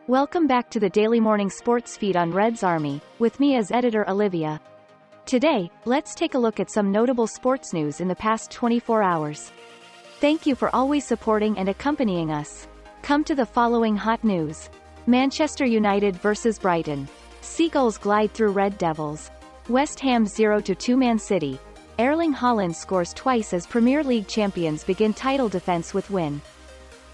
Welcome back to the Daily Morning Sports Feed on Reds Army, with me as editor Olivia. Today, let's take a look at some notable sports news in the past 24 hours. Thank you for always supporting and accompanying us. Come to the following hot news. Manchester United vs Brighton. Seagulls glide through Red Devils. West Ham 0-2 Man City. Erling Haaland scores twice as Premier League champions begin title defense with win.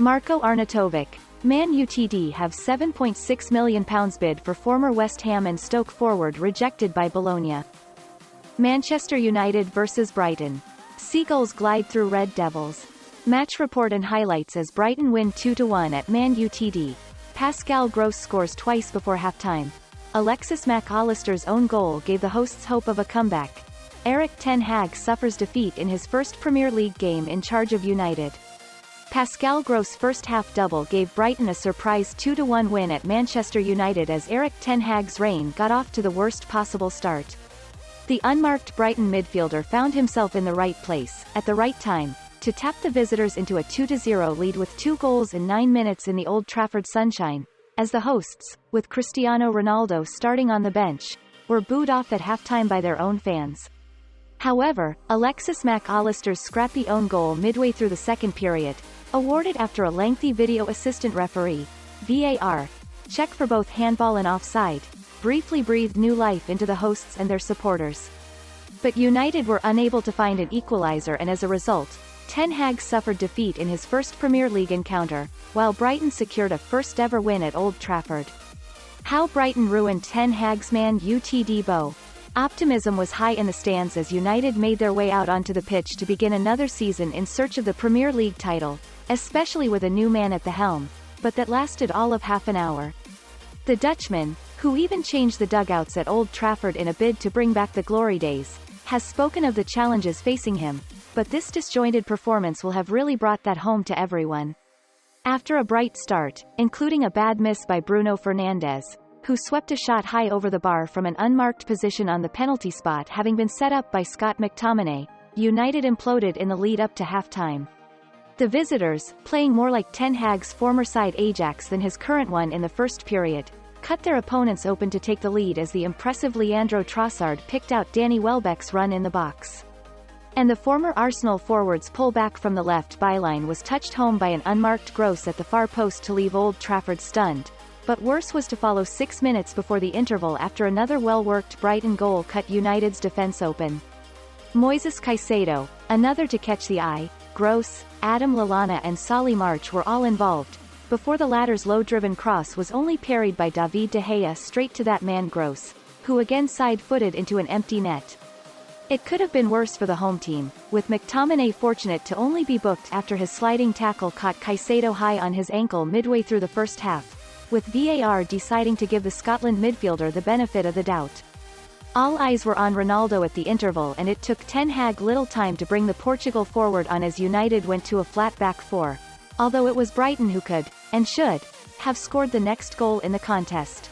Marko Arnautovic. Man Utd have £7.6 million bid for former West Ham and Stoke forward rejected by Bologna. Manchester United vs Brighton. Seagulls glide through Red Devils. Match report and highlights as Brighton win 2-1 at Man Utd. Pascal Gross scores twice before halftime. Alexis Mac Allister's own goal gave the hosts hope of a comeback. Erik ten Hag suffers defeat in his first Premier League game in charge of United. Pascal Gross' first-half double gave Brighton a surprise 2-1 win at Manchester United as Erik ten Hag's reign got off to the worst possible start. The unmarked Brighton midfielder found himself in the right place, at the right time, to tap the visitors into a 2-0 lead with 2 goals in 9 minutes in the Old Trafford sunshine, as the hosts, with Cristiano Ronaldo starting on the bench, were booed off at halftime by their own fans. However, Alexis Mac Allister's scrappy own goal midway through the second period, awarded after a lengthy video assistant referee (VAR) check for both handball and offside, briefly breathed new life into the hosts and their supporters. But United were unable to find an equaliser, and as a result, Ten Hag suffered defeat in his first Premier League encounter, while Brighton secured a first-ever win at Old Trafford. How Brighton ruined Ten Hag's Man Utd bow. Optimism was high in the stands as United made their way out onto the pitch to begin another season in search of the Premier League title, especially with a new man at the helm, but that lasted all of half an hour. The Dutchman, who even changed the dugouts at Old Trafford in a bid to bring back the glory days, has spoken of the challenges facing him, but this disjointed performance will have really brought that home to everyone. After a bright start, including a bad miss by Bruno Fernandes, who swept a shot high over the bar from an unmarked position on the penalty spot having been set up by Scott McTominay, United imploded in the lead up to halftime. The visitors, playing more like Ten Hag's former side Ajax than his current one in the first period, cut their opponents open to take the lead as the impressive Leandro Trossard picked out Danny Welbeck's run in the box. And the former Arsenal forward's pull back from the left byline was touched home by an unmarked Gross at the far post to leave Old Trafford stunned, but worse was to follow 6 minutes before the interval after another well-worked Brighton goal cut United's defence open. Moises Caicedo, another to catch the eye, Gross, Adam Lallana and Solly March were all involved, before the latter's low-driven cross was only parried by David De Gea straight to that man Gross, who again side-footed into an empty net. It could have been worse for the home team, with McTominay fortunate to only be booked after his sliding tackle caught Caicedo high on his ankle midway through the first half, with VAR deciding to give the Scotland midfielder the benefit of the doubt. All eyes were on Ronaldo at the interval, and it took Ten Hag little time to bring the Portugal forward on as United went to a flat back four, although it was Brighton who could, and should, have scored the next goal in the contest.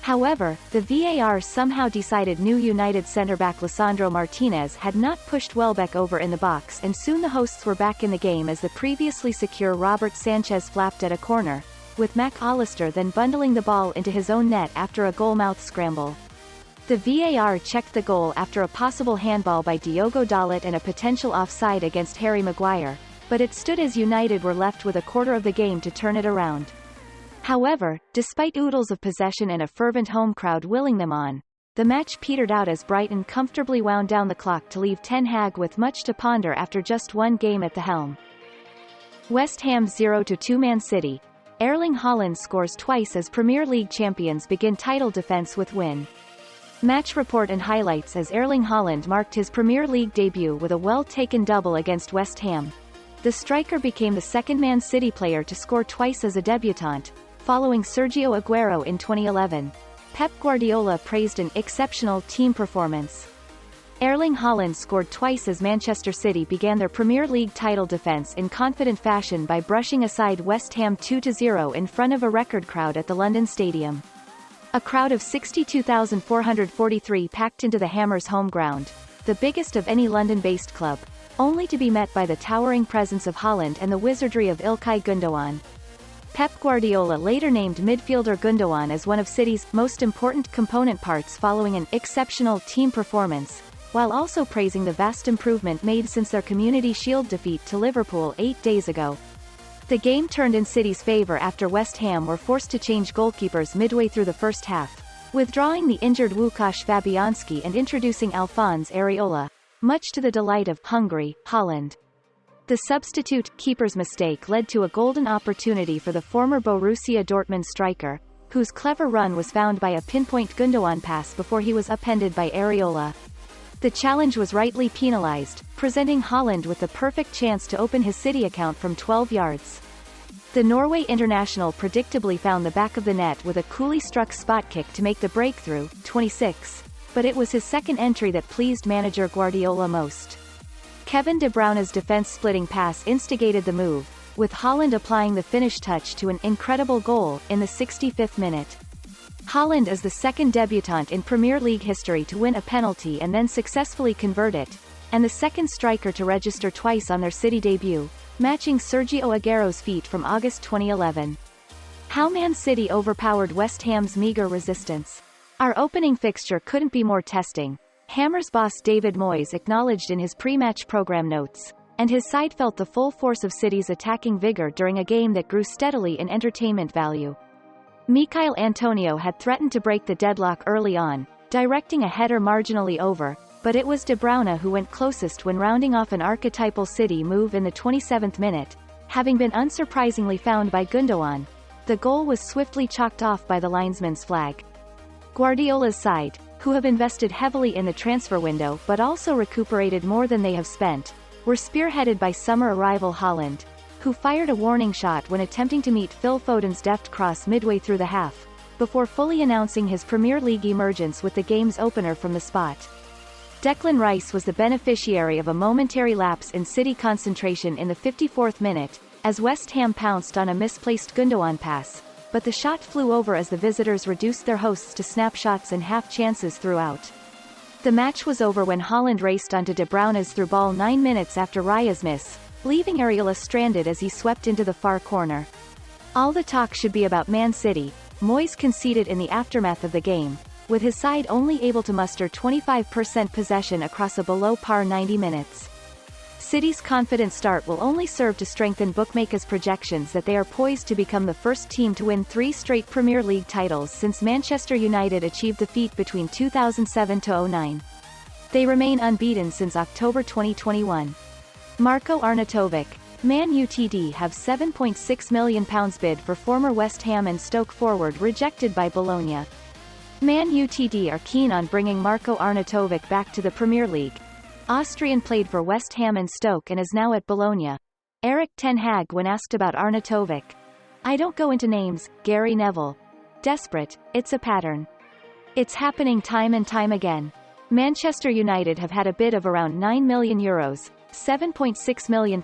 However, the VAR somehow decided new United centre-back Lisandro Martinez had not pushed Welbeck over in the box, and soon the hosts were back in the game as the previously secure Robert Sanchez flapped at a corner, with Mac Allister then bundling the ball into his own net after a goal-mouth scramble. The VAR checked the goal after a possible handball by Diogo Dalot and a potential offside against Harry Maguire, but it stood as United were left with a quarter of the game to turn it around. However, despite oodles of possession and a fervent home crowd willing them on, the match petered out as Brighton comfortably wound down the clock to leave Ten Hag with much to ponder after just one game at the helm. West Ham 0-2 Man City. Erling Haaland scores twice as Premier League champions begin title defense with win. Match report and highlights as Erling Haaland marked his Premier League debut with a well-taken double against West Ham. The striker became the second Man City player to score twice as a debutant, following Sergio Aguero in 2011. Pep Guardiola praised an exceptional team performance. Erling Haaland scored twice as Manchester City began their Premier League title defence in confident fashion by brushing aside West Ham 2-0 in front of a record crowd at the London Stadium. A crowd of 62,443 packed into the Hammers' home ground, the biggest of any London-based club, only to be met by the towering presence of Haaland and the wizardry of Ilkay Gundogan. Pep Guardiola later named midfielder Gundogan as one of City's most important component parts following an exceptional team performance, while also praising the vast improvement made since their Community Shield defeat to Liverpool 8 days ago. The game turned in City's favour after West Ham were forced to change goalkeepers midway through the first half, withdrawing the injured Łukasz Fabianski and introducing Alphonse Areola, much to the delight of hungry Haaland. The substitute keeper's mistake led to a golden opportunity for the former Borussia Dortmund striker, whose clever run was found by a pinpoint Gundogan pass before he was upended by Areola. The challenge was rightly penalised, presenting Haaland with the perfect chance to open his City account from 12 yards. The Norway international predictably found the back of the net with a coolly struck spot kick to make the breakthrough, 26, but it was his second entry that pleased manager Guardiola most. Kevin De Bruyne's defense-splitting pass instigated the move, with Haaland applying the finish touch to an incredible goal in the 65th minute. Haaland is the second debutant in Premier League history to win a penalty and then successfully convert it, and the second striker to register twice on their City debut, matching Sergio Aguero's feat from August 2011. How Man City overpowered West Ham's meagre resistance. Our opening fixture couldn't be more testing, Hammers boss David Moyes acknowledged in his pre-match program notes, and his side felt the full force of City's attacking vigour during a game that grew steadily in entertainment value. Michail Antonio had threatened to break the deadlock early on, directing a header marginally over, but it was De Bruyne who went closest when rounding off an archetypal City move in the 27th minute, having been unsurprisingly found by Gundogan. The goal was swiftly chalked off by the linesman's flag. Guardiola's side, who have invested heavily in the transfer window but also recuperated more than they have spent, were spearheaded by summer arrival Haaland, who fired a warning shot when attempting to meet Phil Foden's deft cross midway through the half, before fully announcing his Premier League emergence with the game's opener from the spot. Declan Rice was the beneficiary of a momentary lapse in City concentration in the 54th minute, as West Ham pounced on a misplaced Gundogan pass, but the shot flew over as the visitors reduced their hosts to snapshots and half-chances throughout. The match was over when Haaland raced onto De Bruyne's through ball 9 minutes after Raya's miss, leaving Areola stranded as he swept into the far corner. All the talk should be about Man City, Moyes conceded in the aftermath of the game, with his side only able to muster 25% possession across a below-par 90 minutes. City's confident start will only serve to strengthen bookmakers' projections that they are poised to become the first team to win 3 straight Premier League titles since Manchester United achieved the feat between 2007-09. They remain unbeaten since October 2021. Marko Arnautovic, Man Utd have £7.6 million bid for former West Ham and Stoke forward rejected by Bologna. Man Utd are keen on bringing Marko Arnautovic back to the Premier League. Austrian played for West Ham and Stoke and is now at Bologna. Erik ten Hag when asked about Arnautovic. I don't go into names, Gary Neville. Desperate, it's a pattern. It's happening time and time again. Manchester United have had a bid of around €9 million, £7.6 million,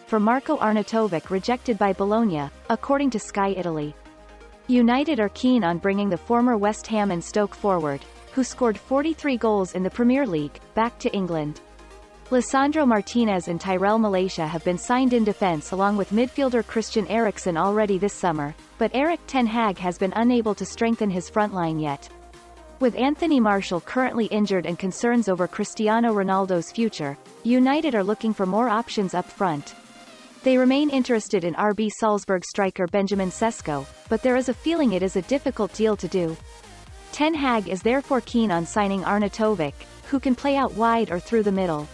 for Marko Arnautovic rejected by Bologna, according to Sky Italy. United are keen on bringing the former West Ham and Stoke forward, who scored 43 goals in the Premier League, back to England. Lisandro Martinez and Tyrell Malacia have been signed in defence along with midfielder Christian Eriksen already this summer, but Erik ten Hag has been unable to strengthen his front line yet. With Anthony Martial currently injured and concerns over Cristiano Ronaldo's future, United are looking for more options up front. They remain interested in RB Salzburg striker Benjamin Sesko, but there is a feeling it is a difficult deal to do. Ten Hag is therefore keen on signing Arnautovic, who can play out wide or through the middle.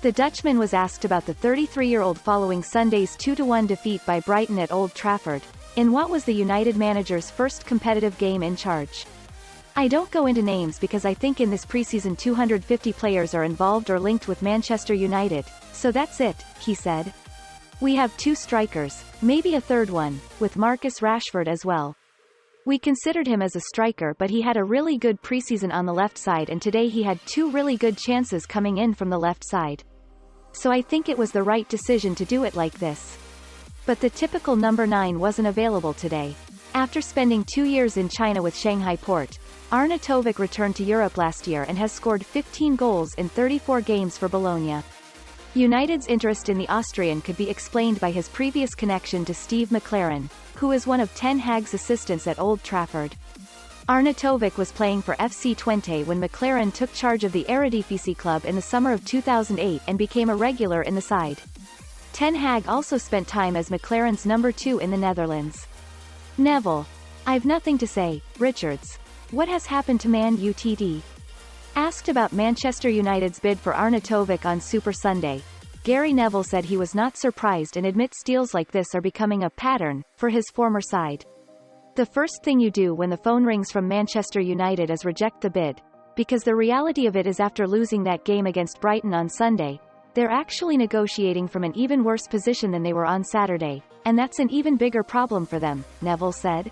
The Dutchman was asked about the 33-year-old following Sunday's 2-1 defeat by Brighton at Old Trafford, in what was the United manager's first competitive game in charge. I don't go into names because I think in this preseason 250 players are involved or linked with Manchester United, so that's it, he said. We have 2 strikers, maybe a third one, with Marcus Rashford as well. We considered him as a striker but he had a really good preseason on the left side and today he had 2 really good chances coming in from the left side. So I think it was the right decision to do it like this. But the typical number 9 wasn't available today. After spending 2 years in China with Shanghai Port, Arnautovic returned to Europe last year and has scored 15 goals in 34 games for Bologna. United's interest in the Austrian could be explained by his previous connection to Steve McLaren, who is one of Ten Hag's assistants at Old Trafford. Arnautovic was playing for FC Twente when McLaren took charge of the Eredivisie club in the summer of 2008 and became a regular in the side. Ten Hag also spent time as McLaren's number 2 in the Netherlands. Neville. I've nothing to say, Richards. What has happened to Man Utd? Asked about Manchester United's bid for Arnautovic on Super Sunday, Gary Neville said he was not surprised and admits deals like this are becoming a pattern for his former side. The first thing you do when the phone rings from Manchester United is reject the bid, because the reality of it is after losing that game against Brighton on Sunday, they're actually negotiating from an even worse position than they were on Saturday, and that's an even bigger problem for them, Neville said.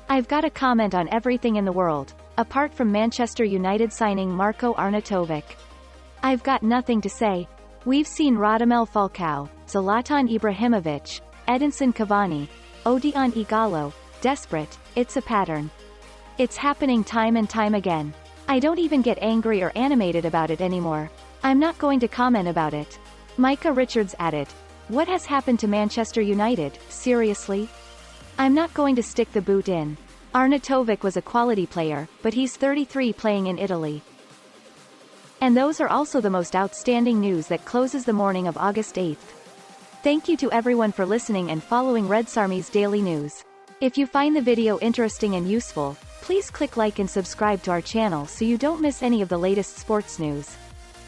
I've got a comment on everything in the world, apart from Manchester United signing Marko Arnautovic. I've got nothing to say. We've seen Radamel Falcao, Zlatan Ibrahimovic, Edinson Cavani, Odion Ighalo. Desperate, it's a pattern. It's happening time and time again. I don't even get angry or animated about it anymore. I'm not going to comment about it. Micah Richards added, what has happened to Manchester United, seriously? I'm not going to stick the boot in. Arnautovic was a quality player, but he's 33 playing in Italy. And those are also the most outstanding news that closes the morning of August 8th. Thank you to everyone for listening and following redsarmy's daily news. If you find the video interesting and useful, please click like and subscribe to our channel so you don't miss any of the latest sports news.